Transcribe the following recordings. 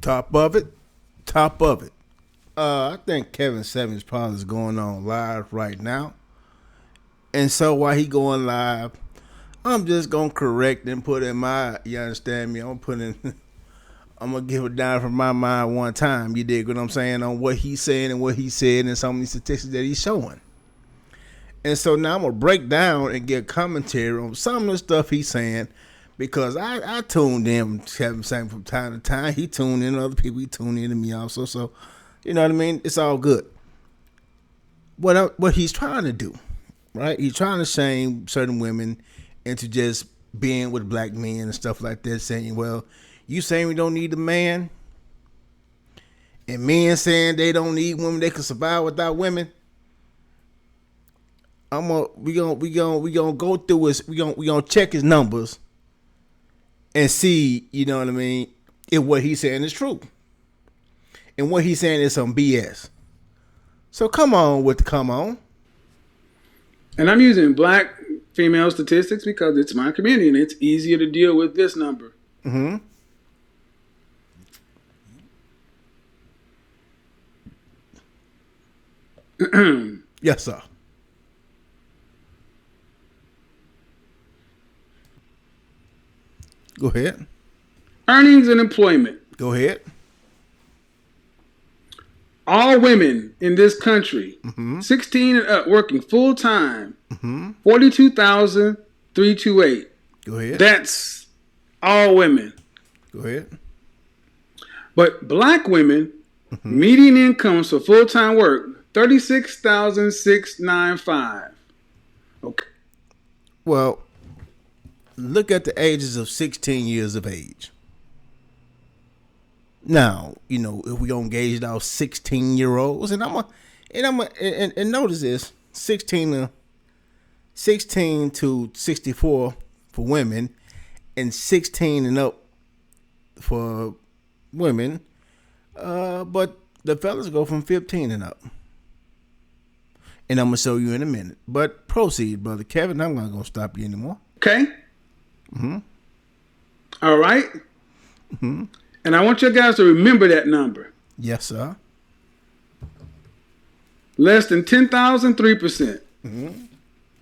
Top of it. Top of it. I think Kevin Samuels probably is going on live right now. And so while he going live, I'm just gonna correct and put in my, you understand me? I'm gonna give it down from my mind one time. You dig what I'm saying on what he's saying and what he said and some of these statistics that he's showing. And so now I'm gonna break down and get commentary on some of the stuff he's saying because I tuned in Kevin Samuels from time to time. He tuned in, other people he tuned in to me also. So you know what I mean? It's all good. What he's trying to do, right? He's trying to shame certain women into just being with black men and stuff like that, saying, well, you saying we don't need a man, and men saying they don't need women, they can survive without women. We gonna go through his, we gonna check his numbers and see, you know what I mean, if what he's saying is true. And what he's saying is some BS. So come on. And I'm using black female statistics because it's my community and it's easier to deal with this number. Mm-hmm. Yes, sir. Go ahead. Earnings and employment. Go ahead. All women in this country, 16 and up, working full time, 42,328. Go ahead. That's all women. Go ahead. But black women, median incomes for full time work, 36,695. Okay. Well, look at the ages of 16 years of age. Now, you know, if we gonna gauge out 16-year-olds, and notice this, 16 to 64 for women, and 16 and up for women, but the fellas go from 15 and up. And I'm gonna show you in a minute. But proceed, brother Kevin. I'm not gonna stop you anymore. Okay. All right. And I want you guys to remember that number. Yes, sir. Less than 10,000, 3%.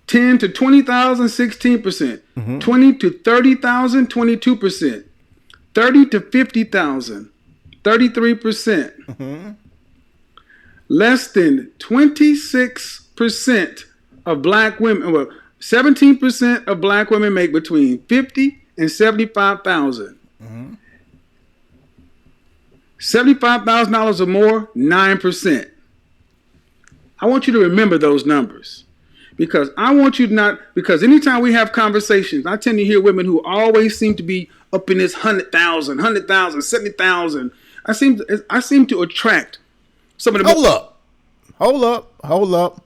10 to 20,000, 16%. 20 to 30,000, 22%. 30 to 50,000, 33%. Less than 26% of black women, well, 17% of black women make between 50 and 75,000. $75,000 or more, 9%. I want you to remember those numbers because I want you to not, because anytime we have conversations, I tend to hear women who always seem to be up in this 100,000, 70,000. I seem to attract some of the Hold up.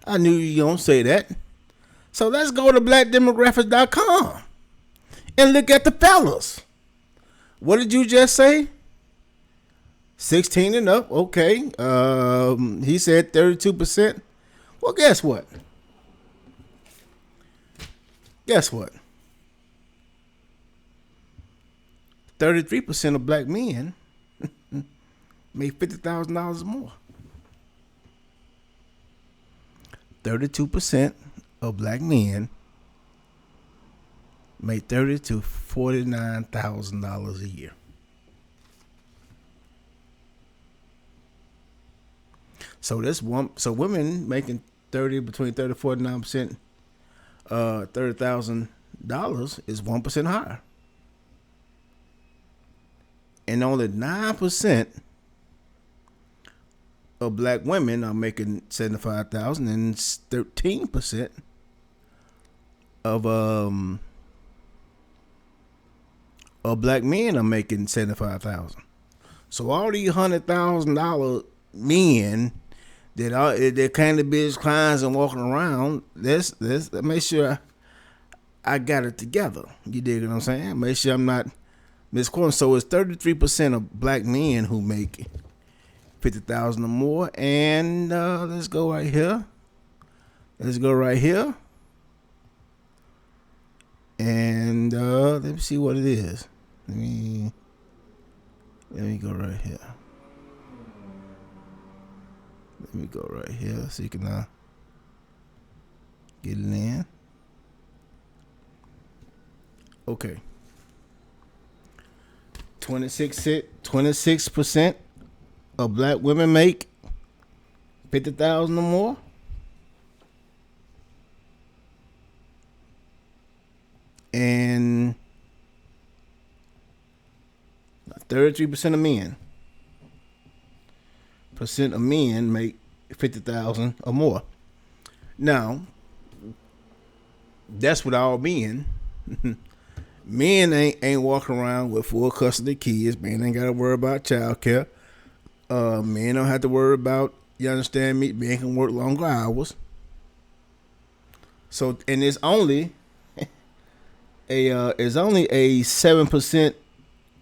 I knew you gonna say that. So let's go to blackdemographics.com and look at the fellas. What did you just say? 16 and up, okay. He said 32%. Well, guess what? 33% of black men make $50,000 more. 32% of black men make $30,000 to $49,000 a year. So women making between 30 and 49%, $30,000 is 1% higher. And only 9% of black women are making $75,000, and 13% of black men are making $75,000. So all these $100,000 men that kind of bitch clients and walking around, let's make sure I got it together. You dig what I'm saying? Make sure I'm not misquoting. So it's 33% of black men who make $50,000 or more. And let's go right here. And let me see what it is. Let me go right here. Let me go right here so you can get it in. Okay. 26% of black women make 50,000 or more. And 33% of men make 50,000 or more. Now, that's with all men. Men ain't walking around with full custody of kids. Men ain't got to worry about child care. Men don't have to worry about, you understand me, men can work longer hours. So, and it's only a 7%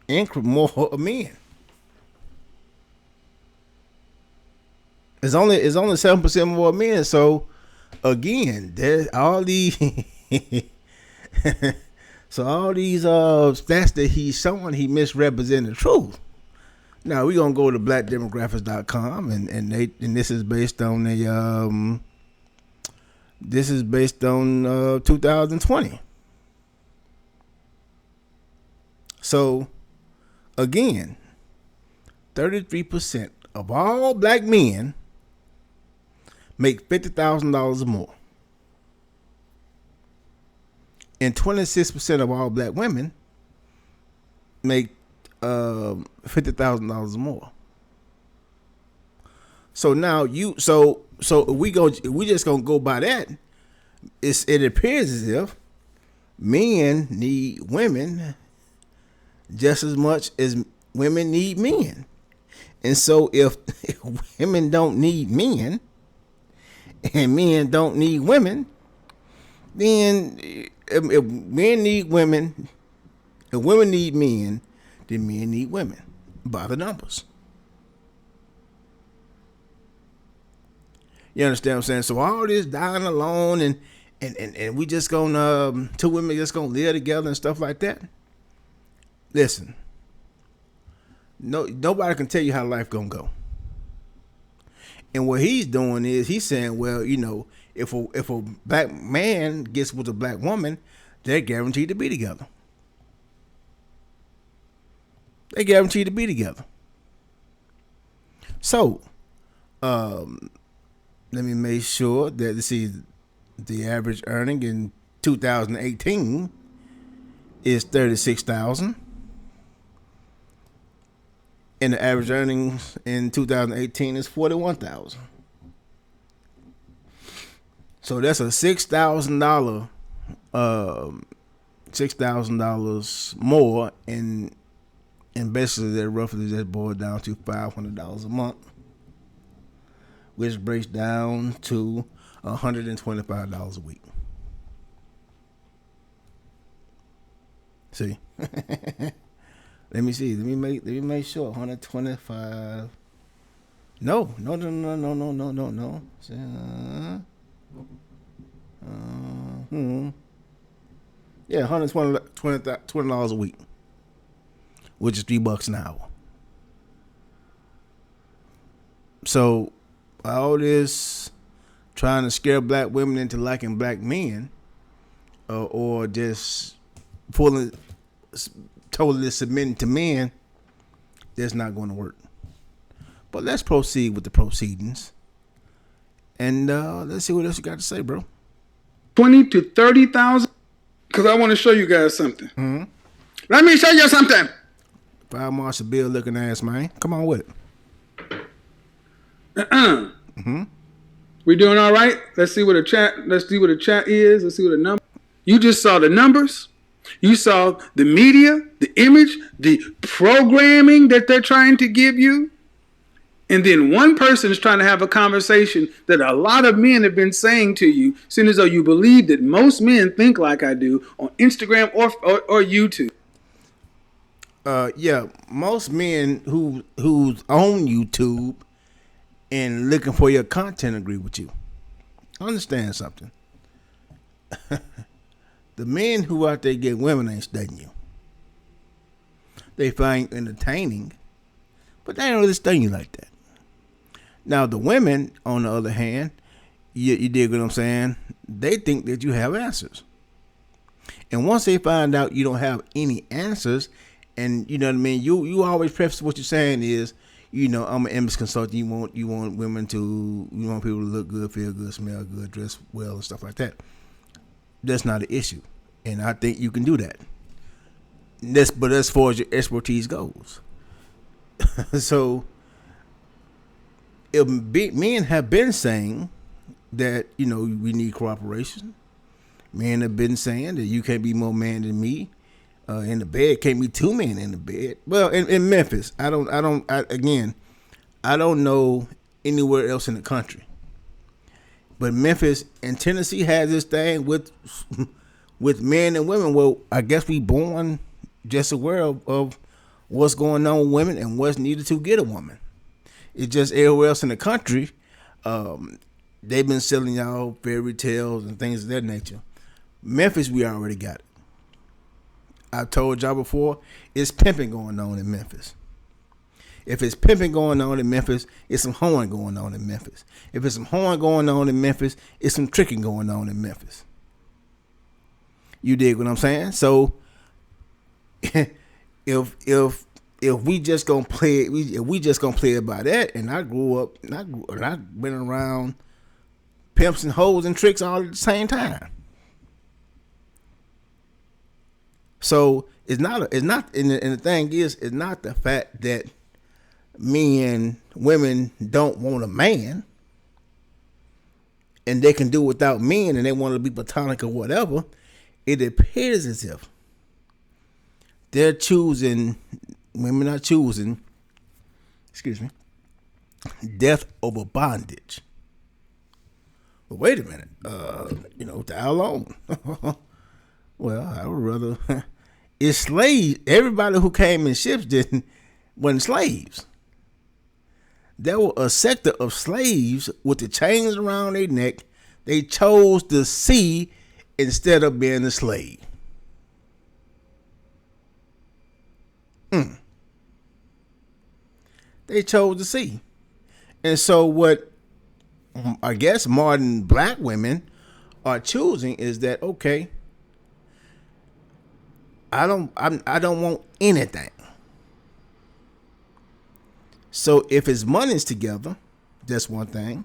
increment more of men. It's only 7% more men. So again, there's all these stats that he's showing, he misrepresented the truth. Now we're gonna go to blackdemographics.com and this is based on 2020. So again, 33% of all black men make $50,000 or more. And 26% of all black women make $50,000 or more. So now we just gonna go by that. It appears as if men need women just as much as women need men. And so if women don't need men and men don't need women, then if men need women, if women need men, then men need women by the numbers. You understand what I'm saying? So all this dying alone and we just gonna two women just gonna live together and stuff like that. Listen, nobody can tell you how life gonna go. And what he's doing is he's saying, well, you know, if a black man gets with a black woman, they're guaranteed to be together. They're guaranteed to be together. So, let me make sure that the average earning in 2018 is $36,000. And the average earnings in 2018 is $41,000. So that's a $6,000 more, and basically that roughly just boils down to $500 a month, which breaks down to $125 a week. See. Let me see. Let me make sure. 125. No. Yeah, $120 a week, which is $3 an hour. So all this trying to scare black women into liking black men, or just totally submitting to men, that's not going to work. But let's proceed with the proceedings, and let's see what else you got to say, bro. 20 to 30,000. Because I want to show you guys something. Mm-hmm. Let me show you something. Fire Marshal Bill looking ass, man. Come on with it. Mm-hmm. We doing all right? Let's see what the chat is. Let's see what the number. You just saw the numbers. You saw the media, the image, the programming that they're trying to give you. And then one person is trying to have a conversation that a lot of men have been saying to you, seeing as though you believe that most men think like I do on Instagram or YouTube. Yeah, most men who's on YouTube and looking for your content agree with you. Understand something. The men who out there get women ain't studying you. They find you entertaining, but they ain't really sting you like that. Now the women, on the other hand, you dig what I'm saying? They think that you have answers. And once they find out you don't have any answers, and you know what I mean, you always preface what you're saying is, you know, I'm an image consultant. You want women to, you want people to look good, feel good, smell good, dress well, and stuff like that. That's not an issue, and I think you can do that. But as far as your expertise goes, so men have been saying that, you know, we need cooperation. Men have been saying that you can't be more man than me. In the bed, can't be two men in the bed. Well, in Memphis, I don't know anywhere else in the country, but Memphis and Tennessee has this thing with men and women. Well, I guess we born just aware of what's going on with women and what's needed to get a woman. It's just everywhere else in the country, they've been selling y'all fairy tales and things of that nature. Memphis, we already got it. I've told y'all before, it's pimping going on in Memphis. If it's pimping going on in Memphis, it's some hoeing going on in Memphis. If it's some hoeing going on in Memphis, it's some tricking going on in Memphis. You dig what I'm saying? So if we just gonna play it by that, and I grew up and I've been around pimps and hoes and tricks all at the same time. So and the thing is, it's not the fact that women don't want a man and they can do without men and they want to be platonic or whatever. It appears as if women are choosing, death over bondage. But wait a minute, how long? Well, I would rather. It's slaves. Everybody who came in ships wasn't slaves. There were a sector of slaves with the chains around their neck. They chose the sea instead of being a slave. They chose the sea. And so what I guess modern black women are choosing is that, okay, I don't want anything. So if his money's together, that's one thing.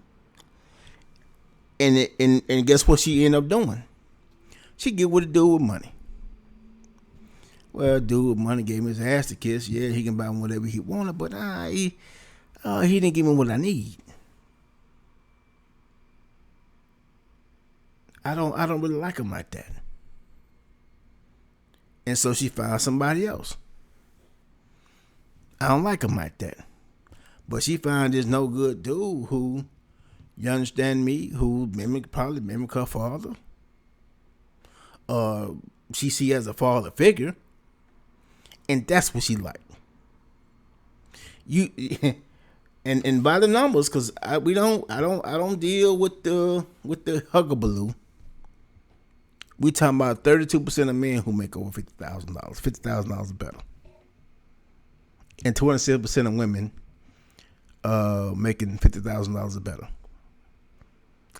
And guess what she end up doing? She get what to do with money. Well, dude with money gave me his ass to kiss. Yeah, he can buy him whatever he wanted, but he didn't give me what I need. I don't really like him like that. And so she found somebody else. I don't like him like that. But she found this no good dude who, you understand me, who probably mimic her father. She see as a father figure. And that's what she like. And by the numbers, because I don't deal with the huggabaloo. We talking about 32% of men who make over $50,000, $50,000 or better, and 27% of women making $50,000 or better.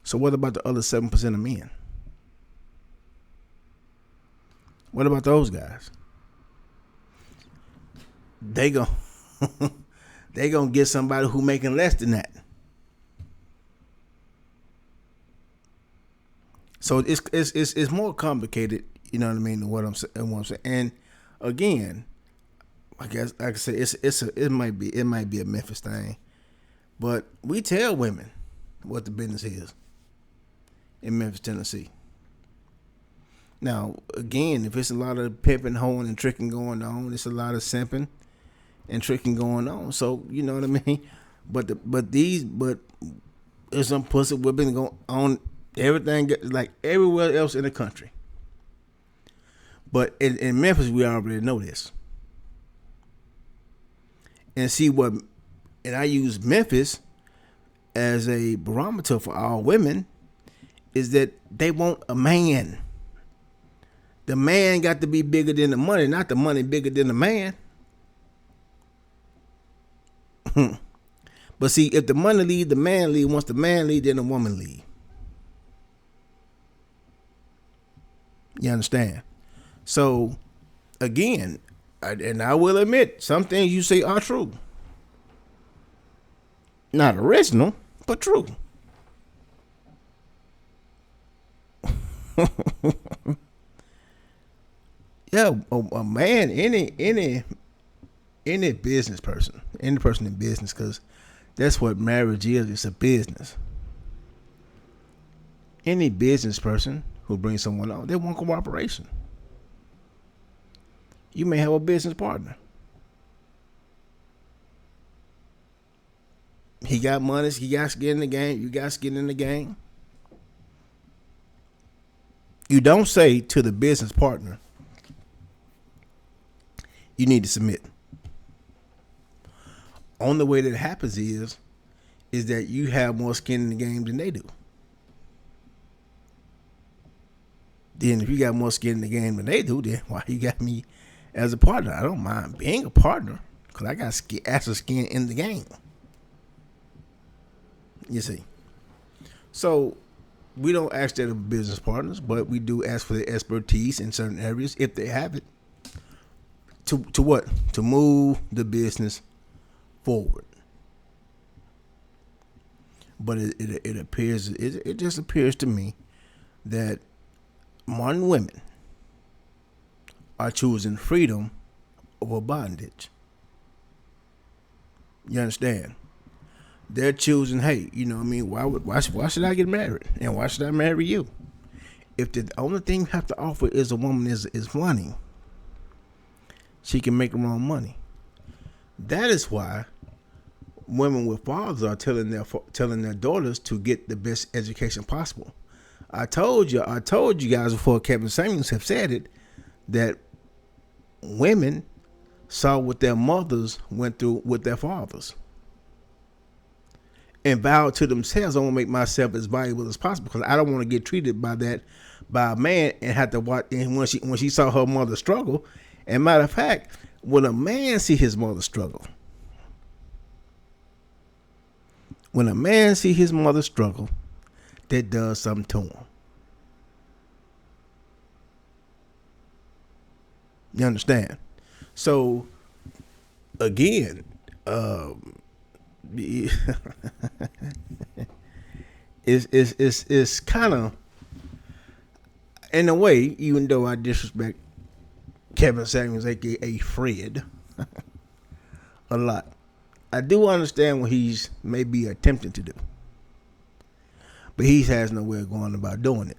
So what about the other 7% of men? What about those guys? They gonna get somebody who making less than that. So it's more complicated, you know what I mean, than what I'm saying. And again, I guess like I said, it might be a Memphis thing, but we tell women what the business is in Memphis, Tennessee. Now, again, if it's a lot of pimping, hoeing, and tricking going on, it's a lot of simping and tricking going on. So you know what I mean. But there's some pussy whipping going on. Everything like everywhere else in the country. But in Memphis, we already know this. And I use Memphis as a barometer for all women, is that they want a man. The man got to be bigger than the money, not the money bigger than the man. But see, if the money leave, the man leave. Once the man leave, then the woman leave. You understand? So, again, and I will admit, some things you say are true. Not original, but true. Yeah, a man, any business person, any person in business, because that's what marriage is. It's a business. Any business person who brings someone on, they want cooperation. You may have a business partner. He got money. He got skin in the game. You got skin in the game. You don't say to the business partner, you need to submit. Only way that happens is that you have more skin in the game than they do. Then if you got more skin in the game than they do, then why you got me as a partner? I don't mind being a partner because I got extra skin in the game. You see. So we don't ask that of business partners, but we do ask for their expertise in certain areas if they have it. To what? To move the business forward. But it appears, it just appears to me that modern women are choosing freedom over bondage. You understand? They're choosing, hey, you know what I mean? Why should I get married? And why should I marry you? If the only thing you have to offer is a woman is money, she can make her own money. That is why women with fathers are telling their daughters to get the best education possible. I told you guys before Kevin Samuels have said it, that women saw what their mothers went through with their fathers and vowed to themselves, I want to make myself as valuable as possible because I don't want to get treated by a man and have to watch. And when she saw her mother struggle, and matter of fact, when a man see his mother struggle, that does something to him. You understand? So again, it's kind of, in a way, even though I disrespect Kevin Samuels, aka Fred, a lot, I do understand what he's maybe attempting to do, but he has no way of going about doing it.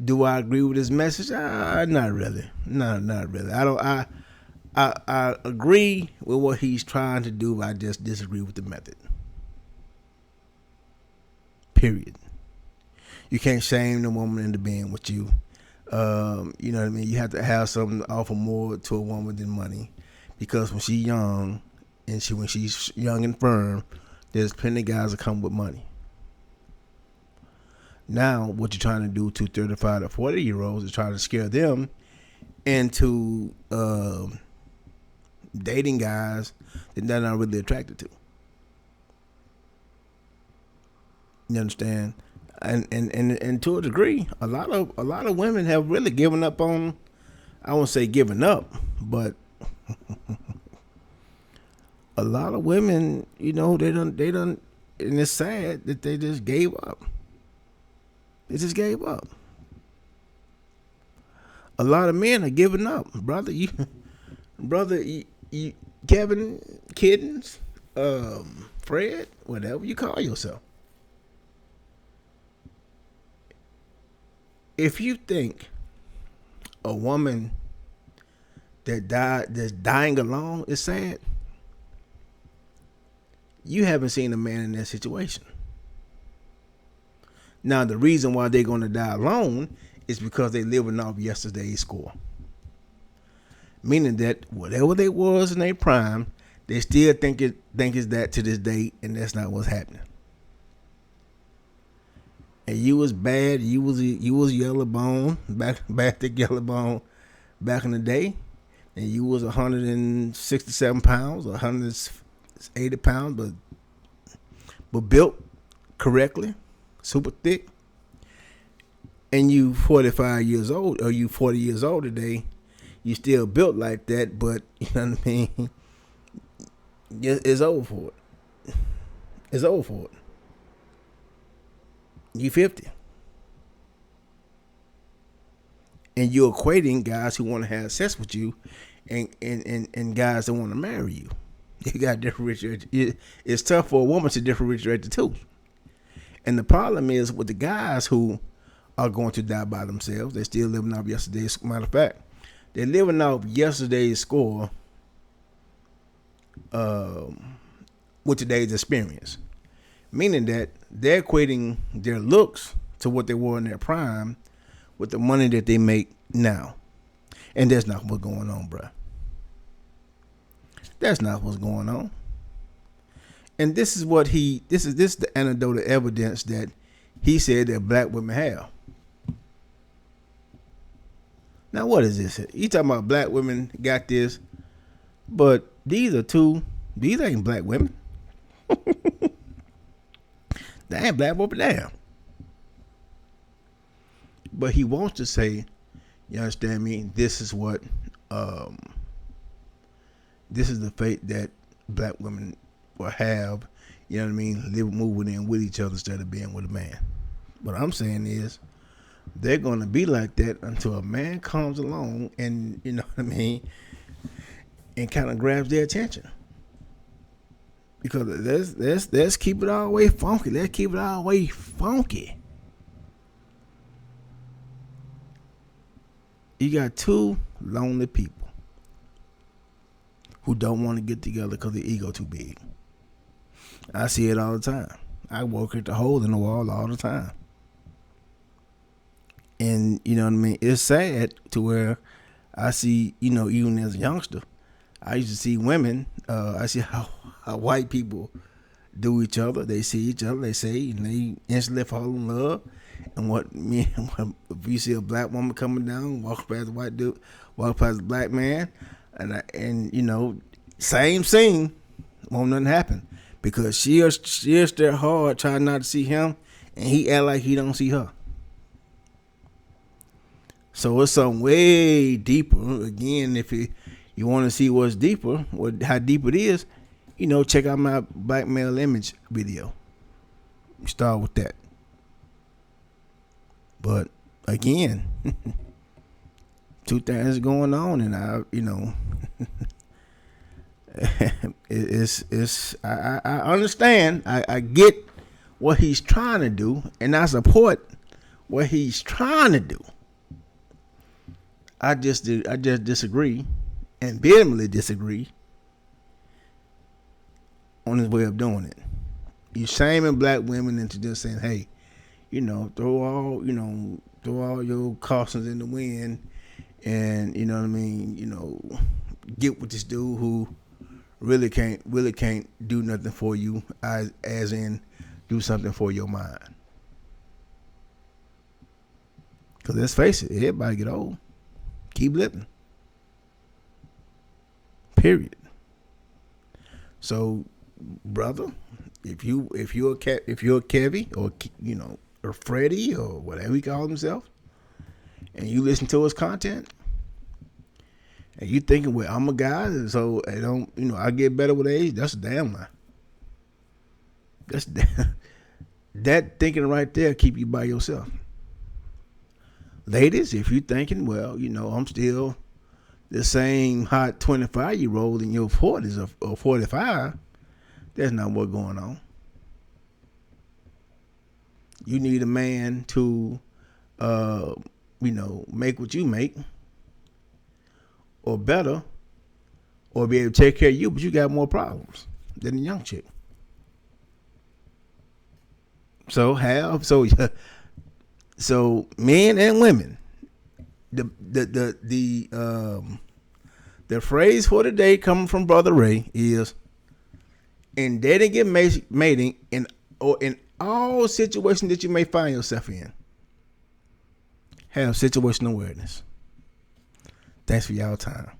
Do I agree with his message? Not really. Not really. I agree with what he's trying to do, but I just disagree with the method. Period. You can't shame the woman into being with you. You know what I mean? You have to have something to offer more to a woman than money, because when she's young and when she's young and firm, there's plenty of guys that come with money. Now, what you're trying to do to 35 to 40-year-olds is try to scare them into dating guys that they're not really attracted to. You understand? And to a degree, a lot of women have really given up on, I won't say given up, but a lot of women, you know, they done, and it's sad that they just gave up. They just gave up. A lot of men are giving up, brother. You Kevin Kiddens, Fred, whatever you call yourself. If you think a woman that's dying alone is sad, you haven't seen a man in that situation. Now, the reason why they're going to die alone is because they're living off yesterday's score. Meaning that whatever they was in their prime, they still think it's that to this day, and that's not what's happening. And you was bad. You was yellow bone, back thick yellow bone back in the day. and you was 167 pounds or 180 pounds, but built correctly, super thick, and you 45 years old or you 40 years old today, you still built like that, but you know what I mean? It's over for it. It's over for it. You 50. And you're equating guys who want to have sex with you and guys that want to marry you. You got differentiate. It's tough for a woman to differentiate the two. And the problem is with the guys who are going to die by themselves, they're still living off yesterday's. Matter of fact, they're living off yesterday's score with today's experience. Meaning that they're equating their looks to what they were in their prime with the money that they make now. And that's not what's going on, bruh. That's not what's going on. And this is what this is the anecdotal evidence that he said that black women have. Now what is this? You talking about black women got this, but these ain't black women. They ain't black women, damn. But he wants to say, you understand me? This is what, this is the fate that black women will have. You know what I mean? Moving in with each other instead of being with a man. What I'm saying is, they're going to be like that until a man comes along and, you know what I mean, and kind of grabs their attention. Because let's keep it all the way funky. Let's keep it all the way funky. You got two lonely people who don't want to get together because their ego too big. I see it all the time. I work at the hole in the wall all the time. And, you know what I mean? It's sad to where I see, you know, even as a youngster, I used to see women, I see how white people do each other. They see each other, they say, and they instantly fall in love. And if you see a black woman coming down, walk past the white dude, walk past the black man, and you know, same scene, won't nothing happen. Because she'll stare hard trying not to see him, and he act like he don't see her. So it's something way deeper. Again, if you want to see what's deeper, how deep it is, you know, check out my black male image video. Start with that. But again, two things going on, and I understand. I get what he's trying to do, and I support what he's trying to do. I just disagree, and vehemently disagree on his way of doing it. You're shaming black women into just saying, hey, you know, throw all your cautions in the wind, and you know what I mean, you know, get with this dude who really can't do nothing for you, as in do something for your mind. Because let's face it, everybody get old. Keep living. Period. So, brother, if you're a Kevy, or you know, or Freddie, or whatever he calls himself, and you listen to his content, and you thinking, well, I'm a guy, so I don't, you know, I get better with age. That's a damn lie. That thinking right there keep you by yourself. Ladies, if you thinking, well, you know, I'm still the same hot 25-year-old in your 40s or 45, that's not what's going on. You need a man to, you know, make what you make, or better, or be able to take care of you, but you got more problems than a young chick. So men and women, the phrase for today coming from Brother Ray is, in dating and mating, in all situations that you may find yourself in, have situational awareness. Thanks for y'all time.